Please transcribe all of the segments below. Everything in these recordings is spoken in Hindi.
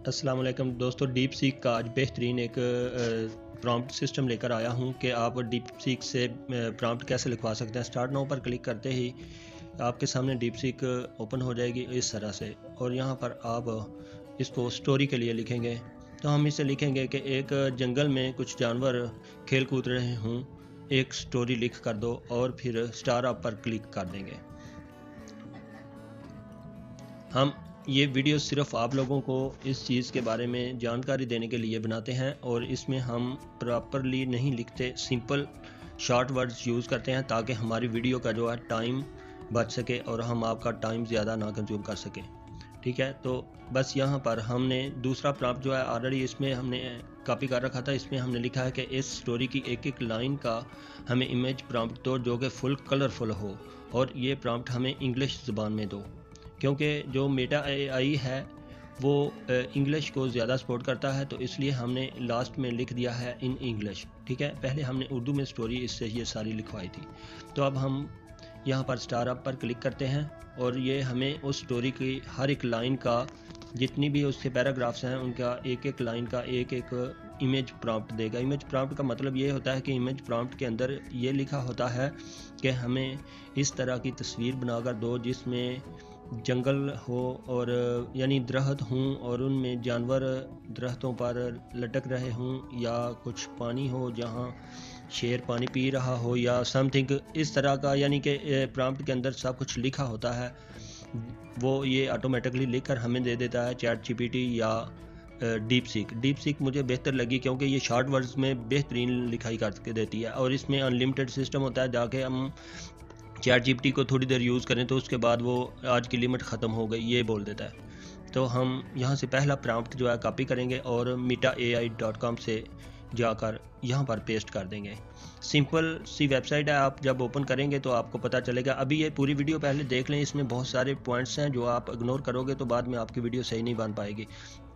अस्सलाम वालेकुम दोस्तों, डीप सीक का आज बेहतरीन एक प्रॉम्प्ट सिस्टम लेकर आया हूं कि आप डीप सीक से प्रॉम्प्ट कैसे लिखवा सकते हैं। स्टार्ट नाउ पर क्लिक करते ही आपके सामने डीप सीक ओपन हो जाएगी इस तरह से, और यहां पर आप इसको स्टोरी के लिए लिखेंगे। तो हम इसे लिखेंगे कि एक जंगल में कुछ जानवर खेल कूद रहे हों, एक स्टोरी लिख कर दो, और फिर स्टार अप पर क्लिक कर देंगे। हम ये वीडियो सिर्फ आप लोगों को इस चीज़ के बारे में जानकारी देने के लिए बनाते हैं, और इसमें हम प्रॉपरली नहीं लिखते, सिंपल शॉर्ट वर्ड्स यूज़ करते हैं ताकि हमारी वीडियो का जो है टाइम बच सके और हम आपका टाइम ज़्यादा ना कंज्यूम कर सकें। ठीक है, तो बस यहाँ पर हमने दूसरा प्रॉम्प्ट जो है ऑलरेडी इसमें हमने कॉपी कर रखा था। इसमें हमने लिखा है कि इस स्टोरी की एक एक लाइन का हमें इमेज प्रॉम्प्ट दो जो कि फुल कलरफुल हो, और ये प्रॉम्प्ट हमें इंग्लिश ज़ुबान में दो, क्योंकि जो मेटा एआई है वो इंग्लिश को ज़्यादा सपोर्ट करता है, तो इसलिए हमने लास्ट में लिख दिया है इन इंग्लिश। ठीक है, पहले हमने उर्दू में स्टोरी इससे ये सारी लिखवाई थी। तो अब हम यहाँ पर स्टार अप पर क्लिक करते हैं, और ये हमें उस स्टोरी की हर एक लाइन का, जितनी भी उसके पैराग्राफ्स हैं उनका एक एक लाइन का एक एक इमेज प्रॉम्प्ट देगा। इमेज प्रॉम्प्ट का मतलब ये होता है कि इमेज प्रॉम्प्ट के अंदर ये लिखा होता है कि हमें इस तरह की तस्वीर बनाकर दो जिसमें जंगल हो, और यानी दरख्त हों और उनमें जानवर दरख्तों पर लटक रहे हों, या कुछ पानी हो जहाँ शेर पानी पी रहा हो, या समथिंग इस तरह का। यानी कि प्रॉम्प्ट के अंदर सब कुछ लिखा होता है, वो ये ऑटोमेटिकली लिख कर हमें दे देता है चैट जीपीटी या डीप सीक मुझे बेहतर लगी, क्योंकि ये शॉर्ट वर्ड्स में बेहतरीन लिखाई करके देती है, और इसमें अनलिमिटेड सिस्टम होता है। जाके हम चैट जीपीटी को थोड़ी देर यूज़ करें तो उसके बाद वो आज की लिमिट ख़त्म हो गई ये बोल देता है। तो हम यहाँ से पहला प्रॉम्प्ट जो है कॉपी करेंगे और metaai.com से जाकर यहाँ पर पेस्ट कर देंगे। सिंपल सी वेबसाइट है, आप जब ओपन करेंगे तो आपको पता चलेगा। अभी ये पूरी वीडियो पहले देख लें, इसमें बहुत सारे पॉइंट्स हैं जो आप इग्नोर करोगे तो बाद में आपकी वीडियो सही नहीं बन पाएगी।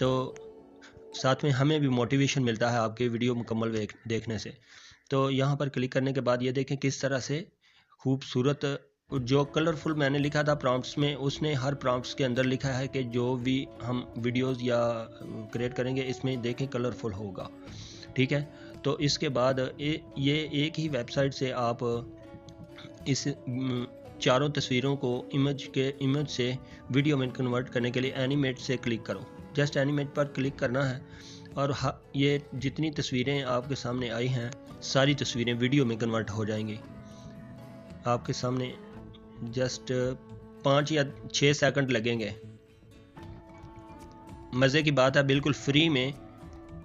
तो साथ में हमें भी मोटिवेशन मिलता है आपकी वीडियो मुकम्मल देखने से। तो यहाँ पर क्लिक करने के बाद ये देखें किस तरह से खूबसूरत, जो कलरफुल मैंने लिखा था प्रॉम्प्ट्स में, उसने हर प्रॉम्प्ट्स के अंदर लिखा है कि जो भी हम वीडियोस या क्रिएट करेंगे इसमें देखें कलरफुल होगा। ठीक है, तो इसके बाद ये एक ही वेबसाइट से आप इस चारों तस्वीरों को इमेज से वीडियो में कन्वर्ट करने के लिए एनिमेट से क्लिक करो। जस्ट एनिमेट पर क्लिक करना है, और ये जितनी तस्वीरें आपके सामने आई हैं सारी तस्वीरें वीडियो में कन्वर्ट हो जाएंगी आपके सामने। जस्ट 5 या 6 सेकंड लगेंगे। मज़े की बात है, बिल्कुल फ्री में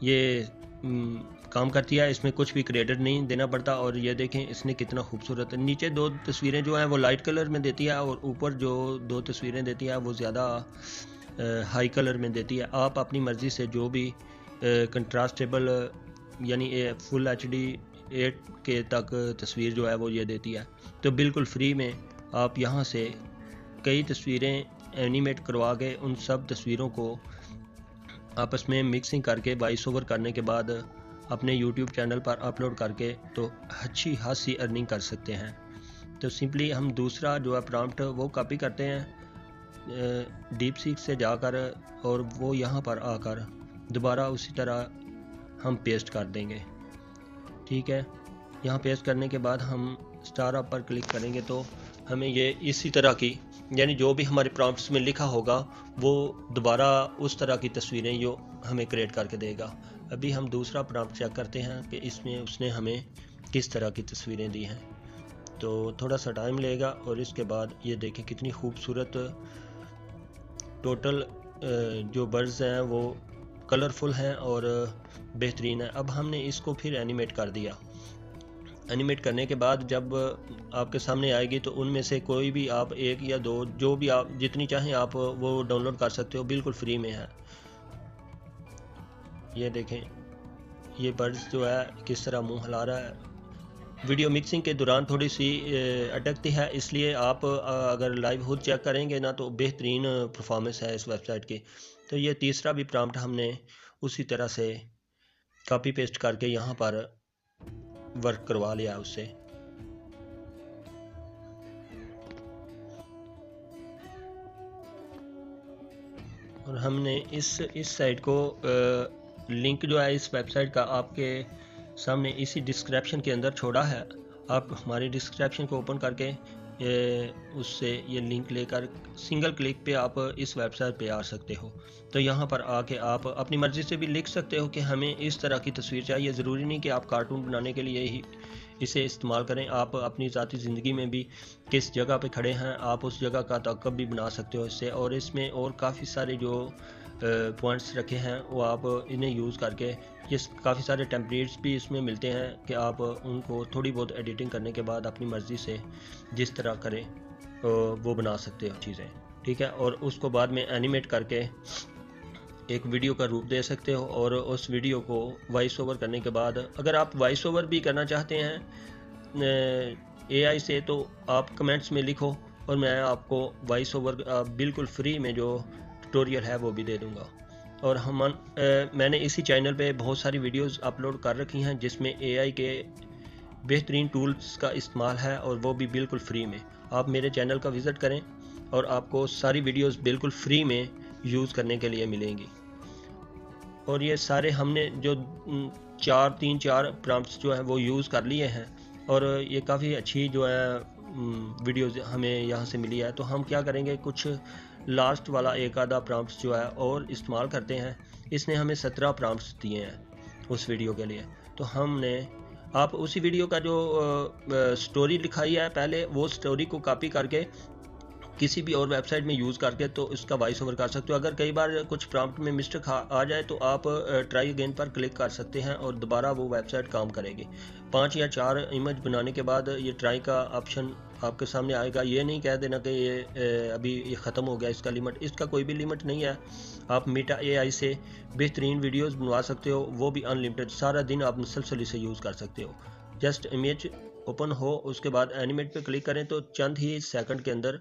ये काम करती है, इसमें कुछ भी क्रेडिट नहीं देना पड़ता। और ये देखें इसने कितना खूबसूरत, नीचे 2 तस्वीरें जो हैं वो लाइट कलर में देती है, और ऊपर जो 2 तस्वीरें देती है वो ज़्यादा हाई कलर में देती है। आप अपनी मर्ज़ी से जो भी कंट्रास्टेबल यानी फुल HD 8K तक तस्वीर जो है वो ये देती है। तो बिल्कुल फ्री में आप यहाँ से कई तस्वीरें एनिमेट करवा के उन सब तस्वीरों को आपस में मिक्सिंग करके वॉइस ओवर करने के बाद अपने YouTube चैनल पर अपलोड करके तो अच्छी खासी अर्निंग कर सकते हैं। तो सिंपली हम दूसरा जो है प्रॉम्प्ट वो कॉपी करते हैं डीप सीक से जाकर, और वो यहाँ पर आकर दोबारा उसी तरह हम पेस्ट कर देंगे। ठीक है, यहाँ पेस्ट करने के बाद हम स्टार अप पर क्लिक करेंगे तो हमें ये इसी तरह की, यानी जो भी हमारे प्रॉम्प्ट्स में लिखा होगा वो दोबारा उस तरह की तस्वीरें जो हमें क्रिएट करके देगा। अभी हम दूसरा प्रॉम्प्ट चेक करते हैं कि इसमें उसने हमें किस तरह की तस्वीरें दी हैं। तो थोड़ा सा टाइम लेगा, और इसके बाद ये देखें कितनी खूबसूरत टोटल जो बर्ड्स हैं वो कलरफुल हैं और बेहतरीन है। अब हमने इसको फिर एनिमेट कर दिया। एनिमेट करने के बाद जब आपके सामने आएगी तो उनमें से कोई भी आप 1 या 2 जो भी आप जितनी चाहें आप वो डाउनलोड कर सकते हो, बिल्कुल फ्री में है। ये देखें ये बर्ड्स जो है किस तरह मुंह हिला रहा है। वीडियो मिक्सिंग के दौरान थोड़ी सी अटकती है, इसलिए आप अगर लाइव खुद चेक करेंगे ना तो बेहतरीन परफॉर्मेंस है इस वेबसाइट की। तो ये तीसरा भी प्रॉम्प्ट हमने उसी तरह से कॉपी पेस्ट करके यहाँ पर वर्क करवा लिया उससे। और हमने इस साइट को लिंक जो है इस वेबसाइट का आपके सामने इसी डिस्क्रिप्शन के अंदर छोड़ा है। आप हमारी डिस्क्रिप्शन को ओपन करके उससे ये लिंक लेकर सिंगल क्लिक पे आप इस वेबसाइट पे आ सकते हो। तो यहाँ पर आके आप अपनी मर्ज़ी से भी लिख सकते हो कि हमें इस तरह की तस्वीर चाहिए। ज़रूरी नहीं कि आप कार्टून बनाने के लिए ही इसे इस्तेमाल करें। आप अपनी ज़ाती ज़िंदगी में भी किस जगह पे खड़े हैं आप उस जगह का ताक़ब भी बना सकते हो इससे। और इसमें और काफ़ी सारे जो पॉइंट्स रखे हैं वो आप इन्हें यूज़ करके ये काफ़ी सारे टेम्पलेट्स भी इसमें मिलते हैं कि आप उनको थोड़ी बहुत एडिटिंग करने के बाद अपनी मर्ज़ी से जिस तरह करें वो बना सकते हो चीज़ें, ठीक है। और उसको बाद में एनिमेट करके एक वीडियो का रूप दे सकते हो। और उस वीडियो को वॉइस ओवर करने के बाद अगर आप वॉइस ओवर भी करना चाहते हैं AI से तो आप कमेंट्स में लिखो और मैं आपको वॉइस ओवर बिल्कुल फ्री में जो ट्यूटोरियल है वो भी दे दूंगा। और मैंने इसी चैनल पे बहुत सारी वीडियोस अपलोड कर रखी हैं जिसमें AI के बेहतरीन टूल्स का इस्तेमाल है और वो भी बिल्कुल फ्री में। आप मेरे चैनल का विज़िट करें और आपको सारी वीडियोस बिल्कुल फ्री में यूज़ करने के लिए मिलेंगी। और ये सारे हमने जो 3-4 प्रॉम्प्ट्स जो है वो यूज़ कर लिए हैं और ये काफ़ी अच्छी जो है वीडियोस हमें यहाँ से मिली है। तो हम क्या करेंगे, कुछ लास्ट वाला एक आधा प्रॉम्प्ट्स जो है और इस्तेमाल करते हैं। इसने हमें 17 प्रॉम्प्ट्स दिए हैं उस वीडियो के लिए। तो हमने आप उसी वीडियो का जो स्टोरी लिखाई है पहले वो स्टोरी को कॉपी करके किसी भी और वेबसाइट में यूज़ करके तो इसका वॉइस ओवर कर सकते हो। अगर कई बार कुछ प्रॉम्प्ट में मिस्टेक आ जाए तो आप ट्राई अगेन पर क्लिक कर सकते हैं और दोबारा वो वेबसाइट काम करेगी। 5 या 4 इमेज बनाने के बाद ये ट्राई का ऑप्शन आपके सामने आएगा। ये नहीं कह देना कि ये अभी ये ख़त्म हो गया इसका लिमिट, इसका कोई भी लिमिट नहीं है। आप मेटा AI से बेहतरीन वीडियोज़ बनवा सकते हो, वो भी अनलिमिटेड। सारा दिन आप मुसलसल इसे यूज़ कर सकते हो। जस्ट इमेज ओपन हो उसके बाद एनिमेट पे क्लिक करें तो चंद ही सेकंड के अंदर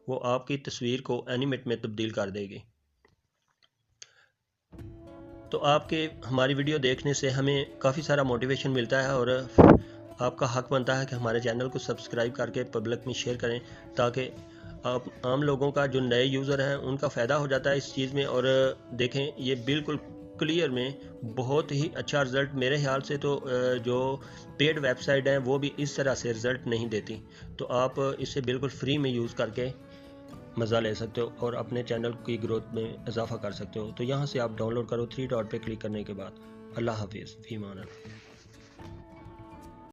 वो आपकी तस्वीर को एनिमेट में तब्दील कर देगी। तो आपके हमारी वीडियो देखने से हमें काफ़ी सारा मोटिवेशन मिलता है और आपका हक बनता है कि हमारे चैनल को सब्सक्राइब करके पब्लिक में शेयर करें ताकि आप आम लोगों का जो नए यूज़र हैं उनका फ़ायदा हो जाता है इस चीज़ में। और देखें ये बिल्कुल क्लियर में बहुत ही अच्छा रिज़ल्ट, मेरे ख्याल से तो जो पेड वेबसाइट हैं वो भी इस तरह से रिज़ल्ट नहीं देती। तो आप इसे बिल्कुल फ्री में यूज़ करके मज़ा ले सकते हो और अपने चैनल की ग्रोथ में इजाफा कर सकते हो। तो यहाँ से आप डाउनलोड करो 3 डॉट पे क्लिक करने के बाद। अल्लाह हाफिज़, फ़ी अमान अल्लाह।